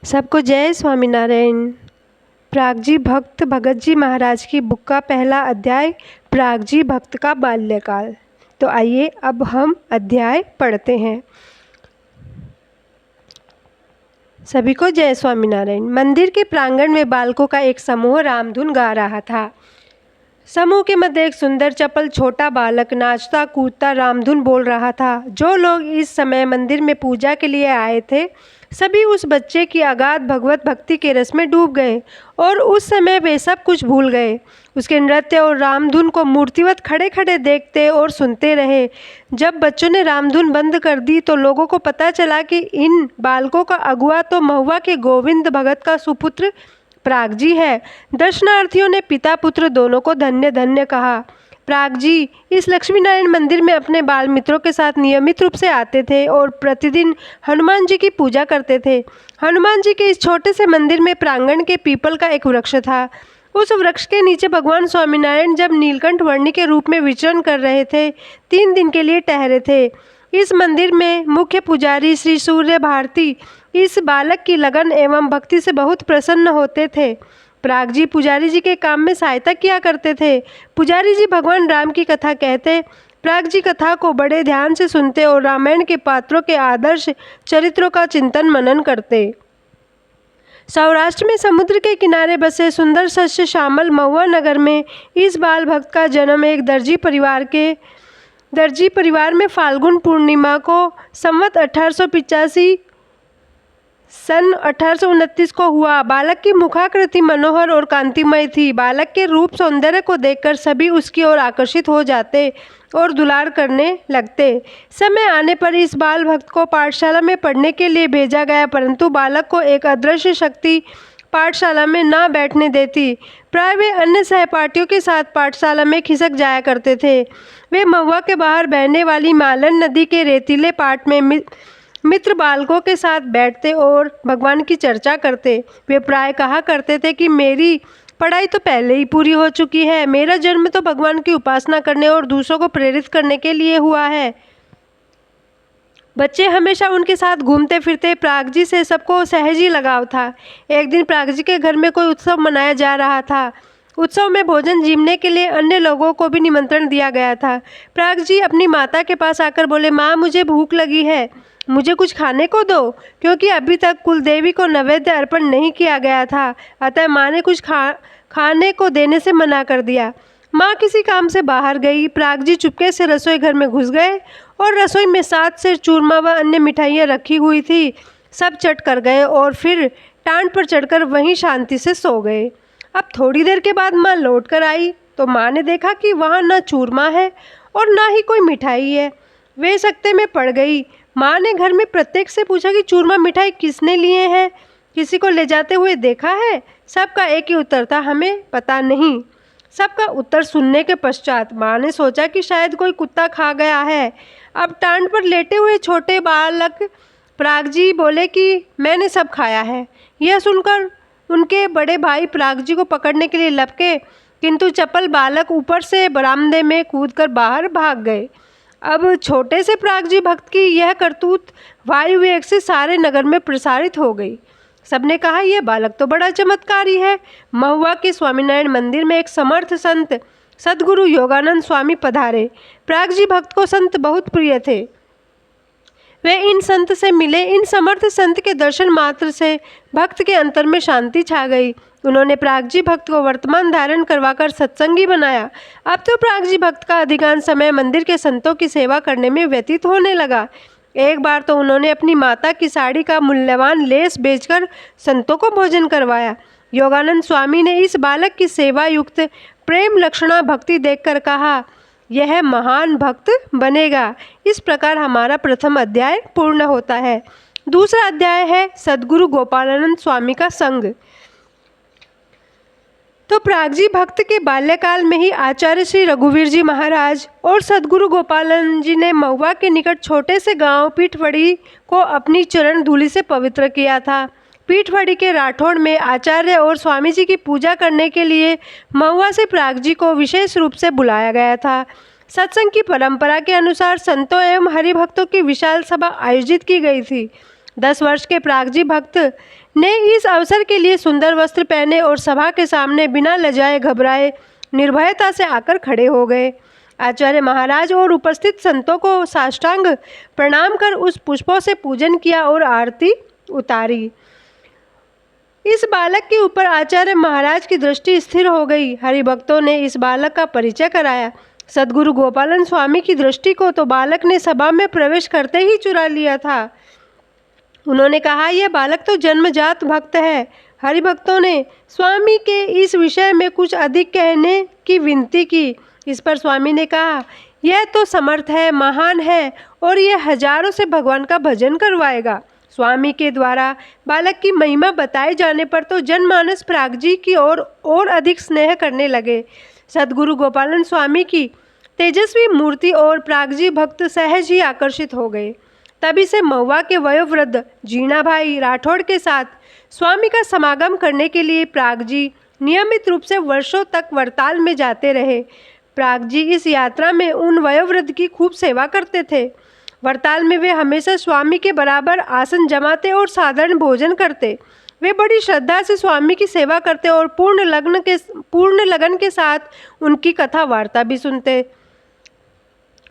सबको जय स्वामीनारायण। प्रागजी भक्त भगत जी महाराज की बुक का पहला अध्याय, प्रागजी भक्त का बाल्यकाल। तो आइए अब हम अध्याय पढ़ते हैं। सभी को जय स्वामीनारायण। मंदिर के प्रांगण में बालकों का एक समूह रामधुन गा रहा था। समूह के मध्य एक सुंदर चपल छोटा बालक नाचता कूदता रामधुन बोल रहा था। जो लोग इस समय मंदिर में पूजा के लिए आए थे, सभी उस बच्चे की अगाध भगवत भक्ति के रस में डूब गए और उस समय वे सब कुछ भूल गए। उसके नृत्य और रामधुन को मूर्तिवत खड़े खड़े देखते और सुनते रहे। जब बच्चों ने रामधुन बंद कर दी तो लोगों को पता चला कि इन बालकों का अगुआ तो महुआ के गोविंद भगत का सुपुत्र प्रागजी है। दर्शनार्थियों ने पिता पुत्र दोनों को धन्य धन्य कहा। प्रागजी इस लक्ष्मी नारायण मंदिर में अपने बाल मित्रों के साथ नियमित रूप से आते थे और प्रतिदिन हनुमान जी की पूजा करते थे। हनुमान जी के इस छोटे से मंदिर में प्रांगण के पीपल का एक वृक्ष था। उस वृक्ष के नीचे भगवान स्वामीनारायण जब नीलकंठ वर्णी के रूप में विचरण कर रहे थे, 3 दिन के लिए ठहरे थे। इस मंदिर में मुख्य पुजारी श्री सूर्य भारती इस बालक की लगन एवं भक्ति से बहुत प्रसन्न होते थे। प्रागजी पुजारी जी के काम में सहायता किया करते थे। पुजारी जी भगवान राम की कथा कहते, प्रागजी कथा को बड़े ध्यान से सुनते और रामायण के पात्रों के आदर्श चरित्रों का चिंतन मनन करते। सौराष्ट्र में समुद्र के किनारे बसे सुंदर सस्य श्यामल महुआ नगर में इस बाल भक्त का जन्म एक दर्जी परिवार में फाल्गुन पूर्णिमा को संवत 1885 सन 1829 को हुआ। बालक की मुखाकृति मनोहर और कांतिमय थी। बालक के रूप सौंदर्य को देखकर सभी उसकी ओर आकर्षित हो जाते और दुलार करने लगते। समय आने पर इस बाल भक्त को पाठशाला में पढ़ने के लिए भेजा गया, परंतु बालक को एक अदृश्य शक्ति पाठशाला में ना बैठने देती। प्राय वे अन्य सहपाठियों के साथ पाठशाला में खिसक जाया करते थे। वे महुआ के बाहर बहने वाली मालन नदी के रेतीले पाट में मित्र बालकों के साथ बैठते और भगवान की चर्चा करते। वे प्राय कहा करते थे कि मेरी पढ़ाई तो पहले ही पूरी हो चुकी है। मेरा जन्म तो भगवान की उपासना करने और दूसरों को प्रेरित करने के लिए हुआ है। बच्चे हमेशा उनके साथ घूमते फिरते। प्रागजी से सबको सहज ही लगाव था। एक दिन प्रागजी के घर में कोई उत्सव मनाया जा रहा था। उत्सव में भोजन जीमने के लिए अन्य लोगों को भी निमंत्रण दिया गया था। प्रागजी अपनी माता के पास आकर बोले, माँ मुझे भूख लगी है, मुझे कुछ खाने को दो, क्योंकि अभी तक कुलदेवी को नैवेद्य अर्पण नहीं किया गया था। अतः माँ ने कुछ खाने को देने से मना कर दिया। माँ किसी काम से बाहर गई। प्रागजी चुपके से रसोई घर में घुस गए और रसोई में 7 से चूरमा व अन्य मिठाइयाँ रखी हुई थी। सब चट कर गए और फिर टांड पर चढ़कर वहीं शांति से सो गए। अब थोड़ी देर के बाद माँ लौट कर आई तो माँ ने देखा कि वहाँ न चूरमा है और न ही कोई मिठाई है। वे सकते में पड़ गई। माँ ने घर में प्रत्येक से पूछा कि चूरमा मिठाई किसने लिए हैं, किसी को ले जाते हुए देखा है? सबका एक ही उत्तर था, हमें पता नहीं। सबका उत्तर सुनने के पश्चात माँ ने सोचा कि शायद कोई कुत्ता खा गया है। अब टांड पर लेटे हुए छोटे बालक प्रागजी बोले कि मैंने सब खाया है। यह सुनकर उनके बड़े भाई प्रागजी को पकड़ने के लिए लपके, किंतु चपल बालक ऊपर से बरामदे में कूदकर बाहर भाग गए। अब छोटे से प्रागजी भक्त की यह करतूत वायु वेग से सारे नगर में प्रसारित हो गई। सबने कहा, यह बालक तो बड़ा चमत्कारी है। महुआ के स्वामीनारायण मंदिर में एक समर्थ संत सद्गुरु योगानंद स्वामी पधारे। प्रागजी भक्त को संत बहुत प्रिय थे। वे इन संत से मिले। इन समर्थ संत के दर्शन मात्र से भक्त के अंतर में शांति छा गई। उन्होंने प्रागजी भक्त को वर्तमान धारण करवाकर सत्संगी बनाया। अब तो प्रागजी भक्त का अधिकांश समय मंदिर के संतों की सेवा करने में व्यतीत होने लगा। एक बार तो उन्होंने अपनी माता की साड़ी का मूल्यवान लेस बेचकर संतों को भोजन करवाया। योगानंद स्वामी ने इस बालक की सेवा युक्त प्रेम लक्षणा भक्ति देखकर कहा, यह महान भक्त बनेगा। इस प्रकार हमारा प्रथम अध्याय पूर्ण होता है। दूसरा अध्याय है सद्गुरु गोपालानंद स्वामी का संग। तो प्रागजी भक्त के बाल्यकाल में ही आचार्य श्री रघुवीर जी महाराज और सद्गुरु गोपालानंद जी ने महुआ के निकट छोटे से गांव पीठवड़ी को अपनी चरण धूलि से पवित्र किया था। पीठवड़ी के राठौड़ में आचार्य और स्वामी जी की पूजा करने के लिए महुआ से प्रागजी को विशेष रूप से बुलाया गया था। सत्संग की परंपरा के अनुसार संतों एवं हरिभक्तों की विशाल सभा आयोजित की गई थी। 10 वर्ष के प्रागजी भक्त ने इस अवसर के लिए सुंदर वस्त्र पहने और सभा के सामने बिना लजाए घबराए निर्भयता से आकर खड़े हो गए। आचार्य महाराज और उपस्थित संतों को साष्टांग प्रणाम कर उस पुष्पों से पूजन किया और आरती उतारी। इस बालक के ऊपर आचार्य महाराज की दृष्टि स्थिर हो गई। हरिभक्तों ने इस बालक का परिचय कराया। सद्गुरु गोपालन स्वामी की दृष्टि को तो बालक ने सभा में प्रवेश करते ही चुरा लिया था। उन्होंने कहा, यह बालक तो जन्मजात भक्त है। हरिभक्तों ने स्वामी के इस विषय में कुछ अधिक कहने की विनती की। इस पर स्वामी ने कहा, यह तो समर्थ है, महान है और यह हजारों से भगवान का भजन करवाएगा। स्वामी के द्वारा बालक की महिमा बताए जाने पर तो जनमानस प्रागजी की ओर और अधिक स्नेह करने लगे। सद्गुरु गोपालन स्वामी की तेजस्वी मूर्ति और प्रागजी भक्त सहज ही आकर्षित हो गए। तभी से महुआ के वयोवृद्ध जीणाभाई राठौड़ के साथ स्वामी का समागम करने के लिए प्रागजी नियमित रूप से वर्षों तक वरताल में जाते रहे। प्रागजी इस यात्रा में उन वयोवृद्ध की खूब सेवा करते थे। वरताल में वे हमेशा स्वामी के बराबर आसन जमाते और साधारण भोजन करते। वे बड़ी श्रद्धा से स्वामी की सेवा करते और पूर्ण लगन के साथ उनकी कथा वार्ता भी सुनते।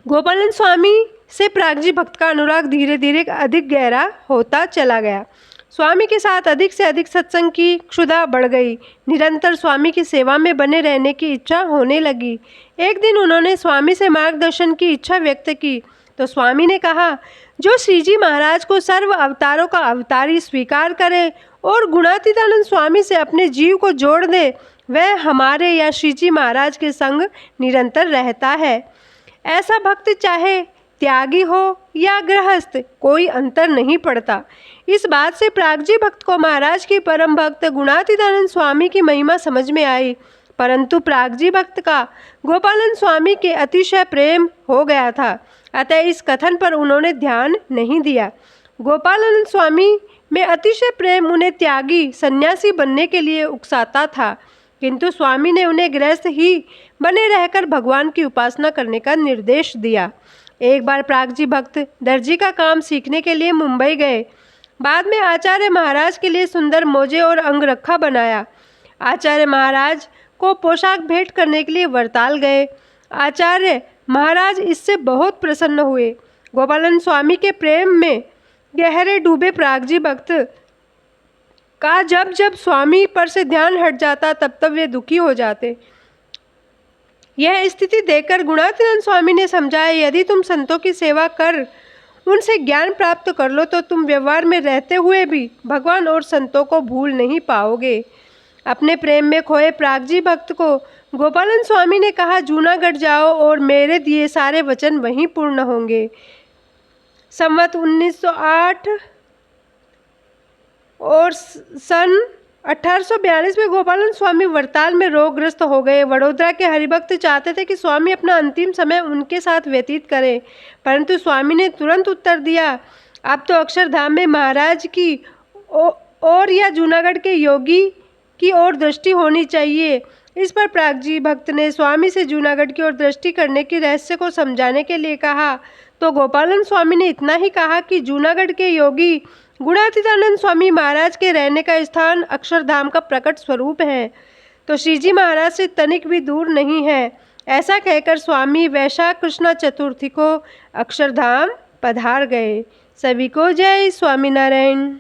गोपालन स्वामी से प्रागजी भक्त का अनुराग धीरे धीरे अधिक गहरा होता चला गया। स्वामी के साथ अधिक से अधिक सत्संग की क्षुधा बढ़ गई। निरंतर स्वामी की सेवा में बने रहने की इच्छा होने लगी। एक दिन उन्होंने स्वामी से मार्गदर्शन की इच्छा व्यक्त की तो स्वामी ने कहा, जो श्रीजी महाराज को सर्व अवतारों का अवतारी स्वीकार करे और गुणातीतानंद स्वामी से अपने जीव को जोड़ दे, वह हमारे या श्रीजी महाराज के संग निरंतर रहता है। ऐसा भक्त चाहे त्यागी हो या गृहस्थ, कोई अंतर नहीं पड़ता। इस बात से प्रागजी भक्त को महाराज की परम भक्त गुणातीतानंद स्वामी की महिमा समझ में आई, परंतु प्रागजी भक्त का गोपालन स्वामी के अतिशय प्रेम हो गया था, अतः इस कथन पर उन्होंने ध्यान नहीं दिया। गोपालानंद स्वामी में अतिशय प्रेम उन्हें त्यागी सन्यासी बनने के लिए उकसाता था, किंतु स्वामी ने उन्हें गृहस्थ ही बने रहकर भगवान की उपासना करने का निर्देश दिया। एक बार प्रागजी भक्त दर्जी का काम सीखने के लिए मुंबई गए। बाद में आचार्य महाराज के लिए सुंदर मोजे और अंगरखा बनाया। आचार्य महाराज को पोशाक भेंट करने के लिए वरताल गए। आचार्य महाराज इससे बहुत प्रसन्न हुए। गोपालन स्वामी के प्रेम में गहरे डूबे प्रागजी भक्त का जब जब स्वामी पर से ध्यान हट जाता तब तब वे दुखी हो जाते। यह स्थिति देखकर गुणातीतानंद स्वामी ने समझाया, यदि तुम संतों की सेवा कर उनसे ज्ञान प्राप्त कर लो तो तुम व्यवहार में रहते हुए भी भगवान और संतों को भूल नहीं पाओगे। अपने प्रेम में खोए प्रागजी भक्त को गोपालन स्वामी ने कहा, जूनागढ़ जाओ और मेरे दिए सारे वचन वहीं पूर्ण होंगे। संवत 1908 और सन 1842 में गोपालन स्वामी वरताल में रोगग्रस्त हो गए। वडोदरा के हरिभक्त चाहते थे कि स्वामी अपना अंतिम समय उनके साथ व्यतीत करें, परंतु स्वामी ने तुरंत उत्तर दिया, अब तो अक्षरधाम में महाराज की और या जूनागढ़ के योगी की ओर दृष्टि होनी चाहिए। इस पर प्रागजी भक्त ने स्वामी से जूनागढ़ की ओर दृष्टि करने की रहस्य को समझाने के लिए कहा, तो गोपालन स्वामी ने इतना ही कहा कि जूनागढ़ के योगी गुणातीतानंद स्वामी महाराज के रहने का स्थान अक्षरधाम का प्रकट स्वरूप है, तो श्रीजी महाराज से तनिक भी दूर नहीं है। ऐसा कहकर स्वामी वैशाख कृष्णा चतुर्थी को अक्षरधाम पधार गए। सभी को जय स्वामीनारायण।